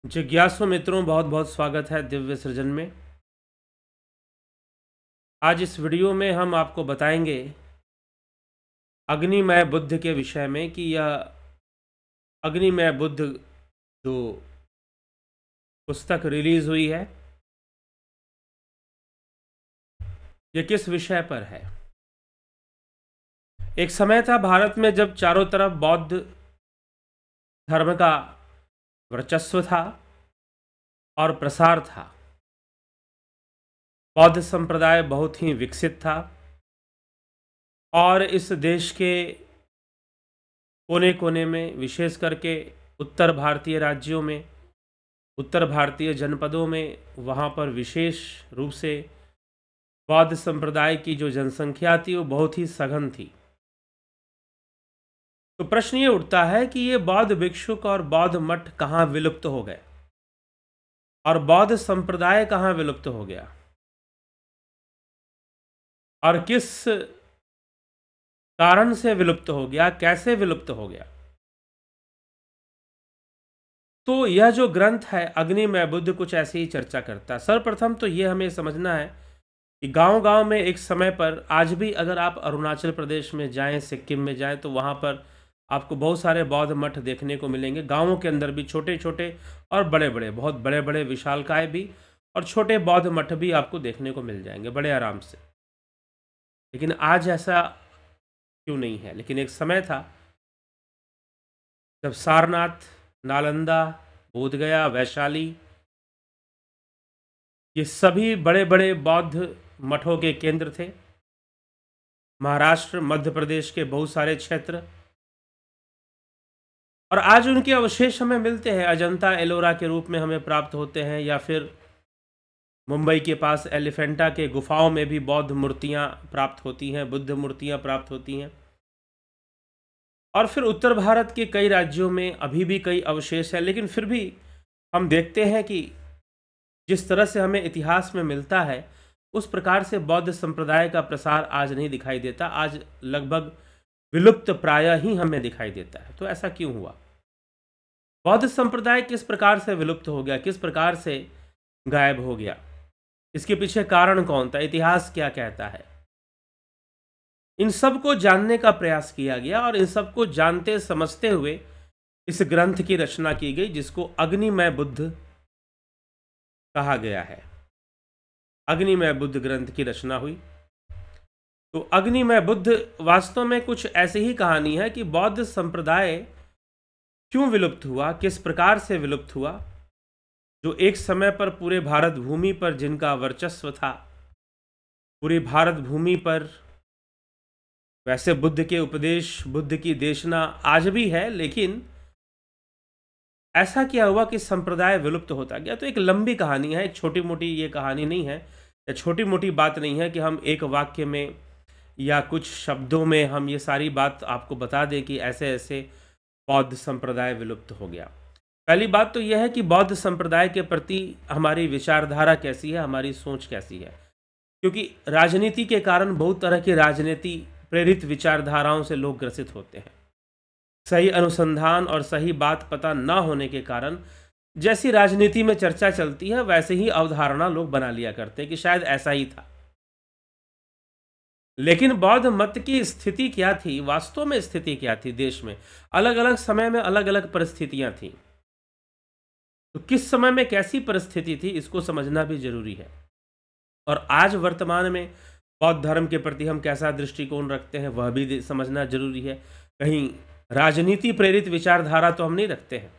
जिज्ञासु मित्रों, बहुत बहुत स्वागत है दिव्य सृजन में। आज इस वीडियो में हम आपको बताएंगे अग्निमय बुद्ध के विषय में कि यह अग्निमय बुद्ध जो पुस्तक रिलीज हुई है, ये किस विषय पर है। एक समय था भारत में जब चारों तरफ बौद्ध धर्म का वर्चस्व था और प्रसार था। बौद्ध संप्रदाय बहुत ही विकसित था और इस देश के कोने कोने में, विशेष करके उत्तर भारतीय राज्यों में, उत्तर भारतीय जनपदों में, वहाँ पर विशेष रूप से बौद्ध संप्रदाय की जो जनसंख्या थी वो बहुत ही सघन थी। तो प्रश्न ये उठता है कि ये बौद्ध भिक्षुक और बौद्ध मठ कहाँ विलुप्त हो गए और बौद्ध संप्रदाय कहाँ विलुप्त हो गया और किस कारण से विलुप्त हो गया, कैसे विलुप्त हो गया। तो यह जो ग्रंथ है अग्निमय बुद्ध कुछ ऐसी ही चर्चा करता है। सर्वप्रथम तो यह हमें समझना है कि गांव-गांव में एक समय पर, आज भी अगर आप अरुणाचल प्रदेश में जाएं, सिक्किम में जाएं, तो वहां पर आपको बहुत सारे बौद्ध मठ देखने को मिलेंगे। गांवों के अंदर भी छोटे छोटे और बड़े बड़े, बहुत बड़े बड़े विशालकाय भी और छोटे बौद्ध मठ भी आपको देखने को मिल जाएंगे बड़े आराम से। लेकिन आज ऐसा क्यों नहीं है? लेकिन एक समय था जब सारनाथ, नालंदा, बोधगया, वैशाली, ये सभी बड़े बड़े बौद्ध मठों के केंद्र थे। महाराष्ट्र, मध्य प्रदेश के बहुत सारे क्षेत्र, और आज उनके अवशेष हमें मिलते हैं। अजंता एलोरा के रूप में हमें प्राप्त होते हैं, या फिर मुंबई के पास एलिफेंटा के गुफाओं में भी बौद्ध मूर्तियां प्राप्त होती हैं, बुद्ध मूर्तियां प्राप्त होती हैं। और फिर उत्तर भारत के कई राज्यों में अभी भी कई अवशेष हैं। लेकिन फिर भी हम देखते हैं कि जिस तरह से हमें इतिहास में मिलता है, उस प्रकार से बौद्ध संप्रदाय का प्रसार आज नहीं दिखाई देता। आज लगभग विलुप्त प्राय ही हमें दिखाई देता है। तो ऐसा क्यों हुआ? बौद्ध संप्रदाय किस प्रकार से विलुप्त हो गया, किस प्रकार से गायब हो गया? इसके पीछे कारण कौन था? इतिहास क्या कहता है? इन सब को जानने का प्रयास किया गया और इन सब को जानते समझते हुए इस ग्रंथ की रचना की गई, जिसको अग्निमय बुद्ध कहा गया है। अग्निमय बुद्ध ग्रंथ की रचना हुई। तो अग्निमय बुद्ध वास्तव में कुछ ऐसी ही कहानी है कि बौद्ध संप्रदाय क्यों विलुप्त हुआ, किस प्रकार से विलुप्त हुआ। जो एक समय पर पूरे भारत भूमि पर जिनका वर्चस्व था, पूरी भारत भूमि पर वैसे बुद्ध के उपदेश, बुद्ध की देशना आज भी है, लेकिन ऐसा क्या हुआ कि संप्रदाय विलुप्त होता गया। तो एक लंबी कहानी है, एक छोटी मोटी ये कहानी नहीं है, या छोटी मोटी बात नहीं है कि हम एक वाक्य में या कुछ शब्दों में हम ये सारी बात आपको बता दें कि ऐसे ऐसे बौद्ध संप्रदाय विलुप्त हो गया। पहली बात तो यह है कि बौद्ध संप्रदाय के प्रति हमारी विचारधारा कैसी है, हमारी सोच कैसी है। क्योंकि राजनीति के कारण बहुत तरह की राजनीति प्रेरित विचारधाराओं से लोग ग्रसित होते हैं। सही अनुसंधान और सही बात पता न होने के कारण जैसी राजनीति में चर्चा चलती है, वैसे ही अवधारणा लोग बना लिया करते हैं कि शायद ऐसा ही था। लेकिन बौद्ध मत की स्थिति क्या थी, वास्तव में स्थिति क्या थी देश में? अलग अलग समय में अलग अलग परिस्थितियां थीं। तो किस समय में कैसी परिस्थिति थी, इसको समझना भी जरूरी है। और आज वर्तमान में बौद्ध धर्म के प्रति हम कैसा दृष्टिकोण रखते हैं, वह भी समझना जरूरी है। कहीं राजनीति प्रेरित विचारधारा तो हम नहीं रखते हैं।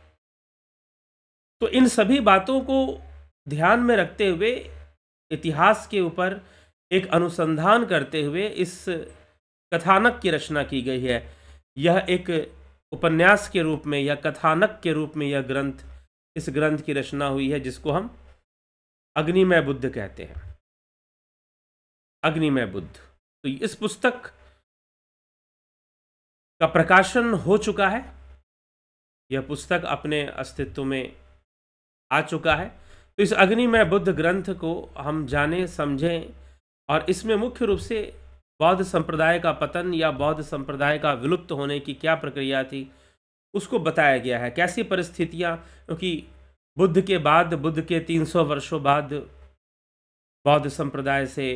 तो इन सभी बातों को ध्यान में रखते हुए, इतिहास के ऊपर एक अनुसंधान करते हुए इस कथानक की रचना की गई है। यह एक उपन्यास के रूप में या कथानक के रूप में यह ग्रंथ, इस ग्रंथ की रचना हुई है, जिसको हम अग्निमय बुद्ध कहते हैं। अग्निमय बुद्ध। तो इस पुस्तक का प्रकाशन हो चुका है। यह पुस्तक अपने अस्तित्व में आ चुका है। तो इस अग्निमय बुद्ध ग्रंथ को हम जानें, समझें, और इसमें मुख्य रूप से बौद्ध संप्रदाय का पतन या बौद्ध संप्रदाय का विलुप्त होने की क्या प्रक्रिया थी, उसको बताया गया है। कैसी परिस्थितियां, क्योंकि बुद्ध के बाद, बुद्ध के 300 वर्षों बाद बौद्ध संप्रदाय से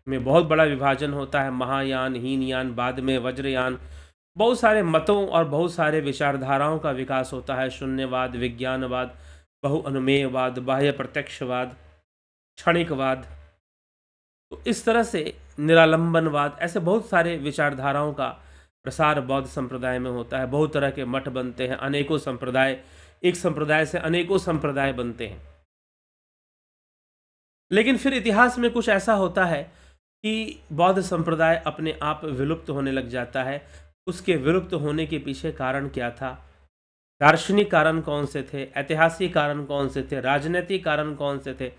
में बहुत बड़ा विभाजन होता है। महायान, हीनयान, बाद में वज्रयान, बहुत सारे मतों और बहुत सारे विचारधाराओं का विकास होता है। शून्यवाद, विज्ञानवाद, बहुअनुमेयवाद, बाह्य प्रत्यक्षवाद, क्षणिकवाद, तो इस तरह से निरालंबनवाद, ऐसे बहुत सारे विचारधाराओं का प्रसार बौद्ध संप्रदाय में होता है। बहुत तरह के मठ बनते हैं, अनेकों संप्रदाय, एक संप्रदाय से अनेकों संप्रदाय बनते हैं। लेकिन फिर इतिहास में कुछ ऐसा होता है कि बौद्ध संप्रदाय अपने आप विलुप्त होने लग जाता है। उसके विलुप्त होने के पीछे कारण क्या था? दार्शनिक कारण कौन से थे? ऐतिहासिक कारण कौन से थे? राजनीतिक कारण कौन से थे?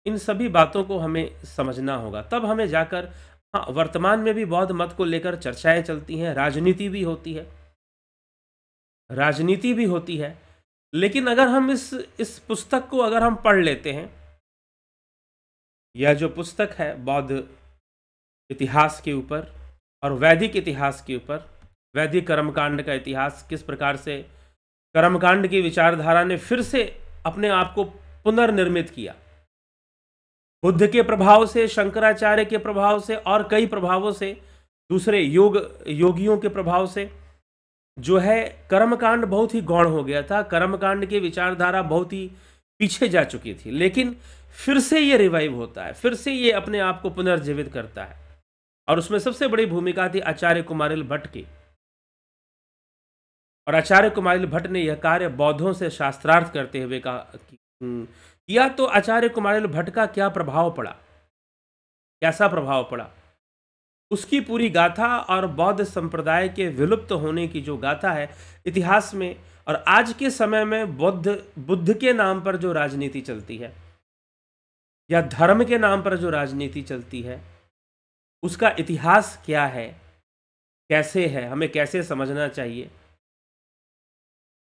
इन सभी बातों को हमें समझना होगा, तब हमें जाकर, हाँ, वर्तमान में भी बौद्ध मत को लेकर चर्चाएं चलती हैं, राजनीति भी होती है, राजनीति भी होती है। लेकिन अगर हम इस पुस्तक को अगर हम पढ़ लेते हैं, यह जो पुस्तक है बौद्ध इतिहास के ऊपर और वैदिक इतिहास के ऊपर, वैदिक कर्मकांड का इतिहास, किस प्रकार से कर्मकांड की विचारधारा ने फिर से अपने आप को पुनर्निर्मित किया, बुद्ध के प्रभाव से, शंकराचार्य के प्रभाव से और कई प्रभावों से, दूसरे योगियों के प्रभाव से, जो है कर्मकांड बहुत ही गौण हो गया था। कर्मकांड की विचारधारा बहुत ही पीछे जा चुकी थी, लेकिन फिर से ये रिवाइव होता है, फिर से ये अपने आप को पुनर्जीवित करता है। और उसमें सबसे बड़ी भूमिका थी आचार्य कुमारिल भट्ट की। और आचार्य कुमारिल भट्ट ने यह कार्य बौद्धों से शास्त्रार्थ करते हुए किया। तो आचार्य कुमारिल भट्ट का क्या प्रभाव पड़ा, कैसा प्रभाव पड़ा, उसकी पूरी गाथा और बौद्ध संप्रदाय के विलुप्त होने की जो गाथा है इतिहास में, और आज के समय में बुद्ध के नाम पर जो राजनीति चलती है या धर्म के नाम पर जो राजनीति चलती है, उसका इतिहास क्या है, कैसे है, हमें कैसे समझना चाहिए,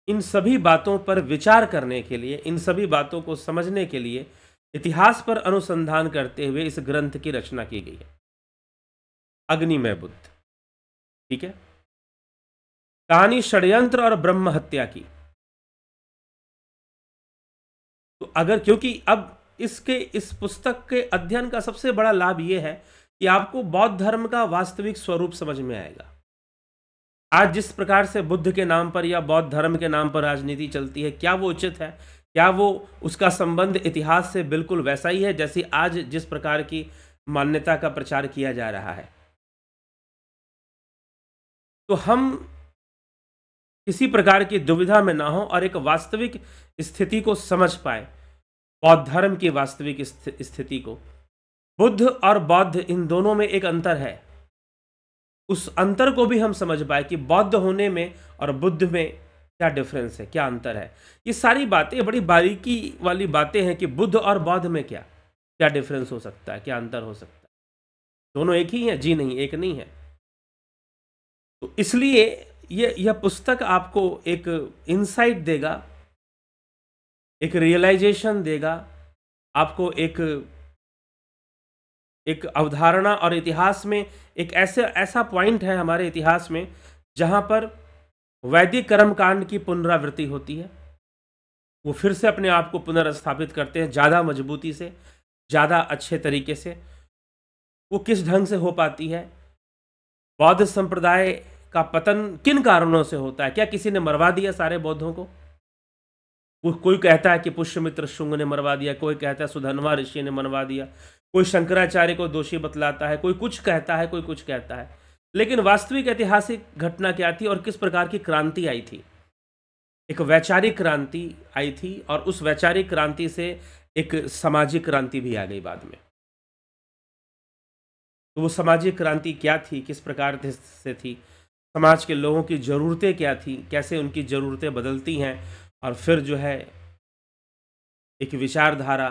इन सभी बातों पर विचार करने के लिए, इन सभी बातों को समझने के लिए इतिहास पर अनुसंधान करते हुए इस ग्रंथ की रचना की गई है, अग्निमय बुद्ध। ठीक है। कहानी षड्यंत्र और ब्रह्म हत्या की। तो अगर, क्योंकि अब इस पुस्तक के अध्ययन का सबसे बड़ा लाभ यह है कि आपको बौद्ध धर्म का वास्तविक स्वरूप समझ में आएगा। आज जिस प्रकार से बुद्ध के नाम पर या बौद्ध धर्म के नाम पर राजनीति चलती है, क्या वो उचित है? क्या वो, उसका संबंध इतिहास से बिल्कुल वैसा ही है जैसी आज जिस प्रकार की मान्यता का प्रचार किया जा रहा है? तो हम किसी प्रकार की दुविधा में ना हो और एक वास्तविक स्थिति को समझ पाए, बौद्ध धर्म की वास्तविक स्थिति को। बुद्ध और बौद्ध, इन दोनों में एक अंतर है, उस अंतर को भी हम समझ पाए कि बौद्ध होने में और बुद्ध में क्या डिफरेंस है, क्या अंतर है। ये सारी बातें बड़ी बारीकी वाली बातें हैं कि बुद्ध और बौद्ध में क्या क्या डिफरेंस हो सकता है, क्या अंतर हो सकता है। दोनों एक ही हैं? जी नहीं, एक नहीं है। तो इसलिए यह पुस्तक आपको एक इंसाइट देगा, एक रियलाइजेशन देगा, आपको एक अवधारणा। और इतिहास में एक ऐसा पॉइंट है हमारे इतिहास में जहां पर वैदिक कर्मकांड की पुनरावृत्ति होती है, वो फिर से अपने आप को पुनर्स्थापित करते हैं ज़्यादा मजबूती से, ज़्यादा अच्छे तरीके से। वो किस ढंग से हो पाती है? बौद्ध संप्रदाय का पतन किन कारणों से होता है? क्या किसी ने मरवा दिया सारे बौद्धों को? कोई कहता है कि पुष्यमित्र शुंग ने मरवा दिया, कोई कहता है सुधन्वा ऋषि ने मरवा दिया, कोई शंकराचार्य को दोषी बतलाता है, कोई कुछ कहता है, कोई कुछ कहता है। लेकिन वास्तविक ऐतिहासिक घटना क्या थी और किस प्रकार की क्रांति आई थी? एक वैचारिक क्रांति आई थी, और उस वैचारिक क्रांति से एक सामाजिक क्रांति भी आ गई बाद में। तो वो सामाजिक क्रांति क्या थी, किस प्रकार से थी, समाज के लोगों की ज़रूरतें क्या थी, कैसे उनकी ज़रूरतें बदलती हैं, और फिर जो है एक विचारधारा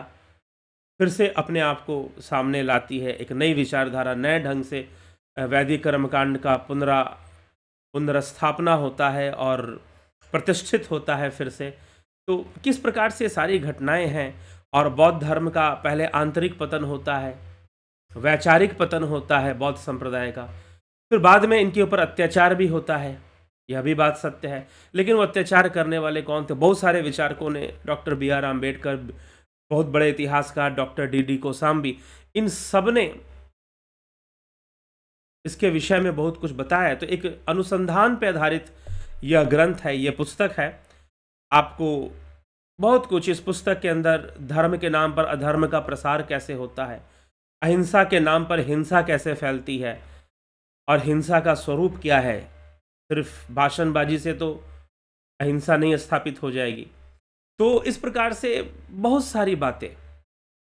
फिर से अपने आप को सामने लाती है, एक नई विचारधारा, नए ढंग से वैदिक कर्मकांड का पुनर्स्थापना होता है और प्रतिष्ठित होता है फिर से। तो किस प्रकार से सारी घटनाएं हैं, और बौद्ध धर्म का पहले आंतरिक पतन होता है, वैचारिक पतन होता है बौद्ध संप्रदाय का, फिर बाद में इनके ऊपर अत्याचार भी होता है, यह भी बात सत्य है। लेकिन वो अत्याचार करने वाले कौन थे? बहुत सारे विचारकों ने, डॉक्टर बी आर आम्बेडकर, बहुत बड़े इतिहासकार डॉक्टर डी डी कोसाम्बी, इन सब ने इसके विषय में बहुत कुछ बताया है। तो एक अनुसंधान पे आधारित यह ग्रंथ है, यह पुस्तक है। आपको बहुत कुछ इस पुस्तक के अंदर, धर्म के नाम पर अधर्म का प्रसार कैसे होता है, अहिंसा के नाम पर हिंसा कैसे फैलती है, और हिंसा का स्वरूप क्या है। सिर्फ भाषणबाजी से तो अहिंसा नहीं स्थापित हो जाएगी। तो इस प्रकार से बहुत सारी बातें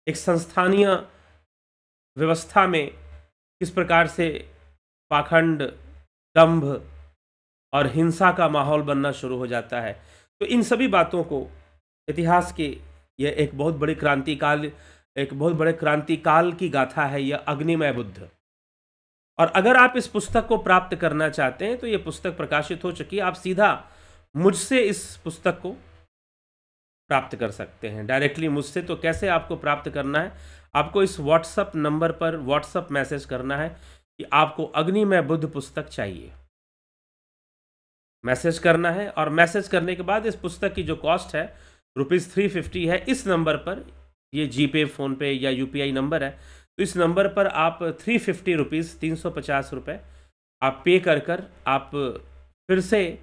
एक संस्थानीय व्यवस्था में किस प्रकार से पाखंड, दंभ और हिंसा का माहौल बनना शुरू हो जाता है। तो इन सभी बातों को इतिहास के, यह एक बहुत बड़ी क्रांतिकाल, एक बहुत बड़े क्रांतिकाल की गाथा है यह अग्निमय बुद्ध। और अगर आप इस पुस्तक को प्राप्त करना चाहते हैं तो यह पुस्तक प्रकाशित हो चुकी है, आप सीधा मुझसे इस पुस्तक को प्राप्त कर सकते हैं, डायरेक्टली मुझसे। तो कैसे आपको प्राप्त करना है? आपको इस व्हाट्सएप नंबर पर व्हाट्सएप मैसेज करना है कि आपको अग्निमय बुद्ध पुस्तक चाहिए। मैसेज करना है, और मैसेज करने के बाद इस पुस्तक की जो कॉस्ट है ₹350 है। इस नंबर पर, ये जीपे, फ़ोनपे या यूपीआई नंबर है, तो इस नंबर पर आप ₹350, ₹350 आप पे कर आप फिर से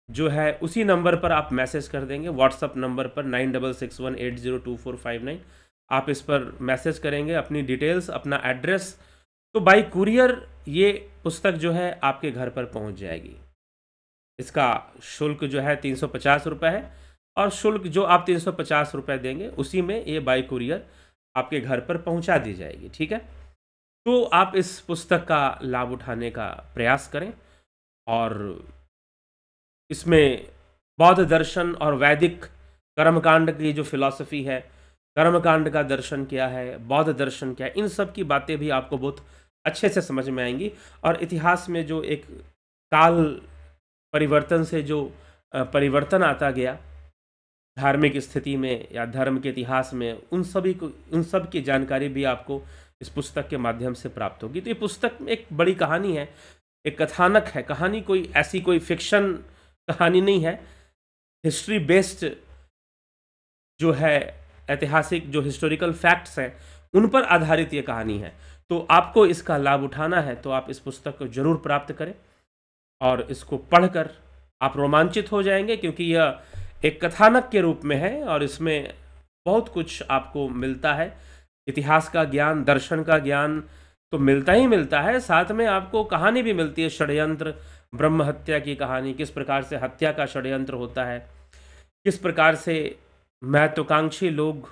जो है उसी नंबर पर आप मैसेज कर देंगे, व्हाट्सअप नंबर पर 9661802459। आप इस पर मैसेज करेंगे अपनी डिटेल्स, अपना एड्रेस, तो बाई कुरियर ये पुस्तक जो है आपके घर पर पहुंच जाएगी। इसका शुल्क जो है ₹350 है, और शुल्क जो आप ₹350 देंगे उसी में ये बाई कुरियर आपके घर पर पहुंचा दी जाएगी। ठीक है, तो आप इस पुस्तक का लाभ उठाने का प्रयास करें। और इसमें बौद्ध दर्शन और वैदिक कर्मकांड की जो फिलॉसफी है, कर्मकांड का दर्शन क्या है, बौद्ध दर्शन क्या है, इन सब की बातें भी आपको बहुत अच्छे से समझ में आएंगी। और इतिहास में जो एक काल परिवर्तन से जो परिवर्तन आता गया धार्मिक स्थिति में या धर्म के इतिहास में, उन सब की जानकारी भी आपको इस पुस्तक के माध्यम से प्राप्त होगी। तो ये पुस्तक एक बड़ी कहानी है, एक कथानक है। कहानी कोई ऐसी कोई फिक्शन कहानी नहीं है, हिस्ट्री बेस्ड जो है, ऐतिहासिक जो हिस्टोरिकल फैक्ट्स हैं उन पर आधारित ये कहानी है। तो आपको इसका लाभ उठाना है तो आप इस पुस्तक को जरूर प्राप्त करें, और इसको पढ़कर आप रोमांचित हो जाएंगे, क्योंकि यह एक कथानक के रूप में है और इसमें बहुत कुछ आपको मिलता है। इतिहास का ज्ञान, दर्शन का ज्ञान तो मिलता ही मिलता है, साथ में आपको कहानी भी मिलती है, षड्यंत्र, ब्रह्म हत्या की कहानी, किस प्रकार से हत्या का षड्यंत्र होता है, किस प्रकार से महत्वाकांक्षी लोग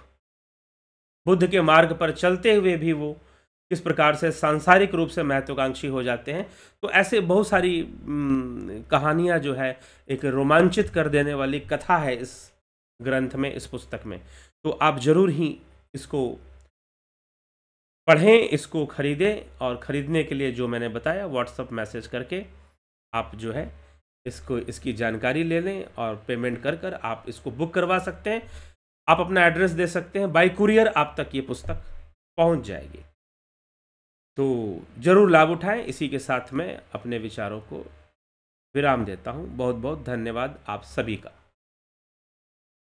बुद्ध के मार्ग पर चलते हुए भी वो किस प्रकार से सांसारिक रूप से महत्वाकांक्षी हो जाते हैं। तो ऐसे बहुत सारी कहानियाँ जो है, एक रोमांचित कर देने वाली कथा है इस ग्रंथ में, इस पुस्तक में। तो आप जरूर ही इसको पढ़ें, इसको खरीदें, और ख़रीदने के लिए जो मैंने बताया व्हाट्सएप मैसेज करके आप जो है इसकी जानकारी ले लें, और पेमेंट कर आप इसको बुक करवा सकते हैं। आप अपना एड्रेस दे सकते हैं, बाय कुरियर आप तक ये पुस्तक पहुंच जाएगी। तो ज़रूर लाभ उठाएं। इसी के साथ मैं अपने विचारों को विराम देता हूं। बहुत बहुत धन्यवाद आप सभी का।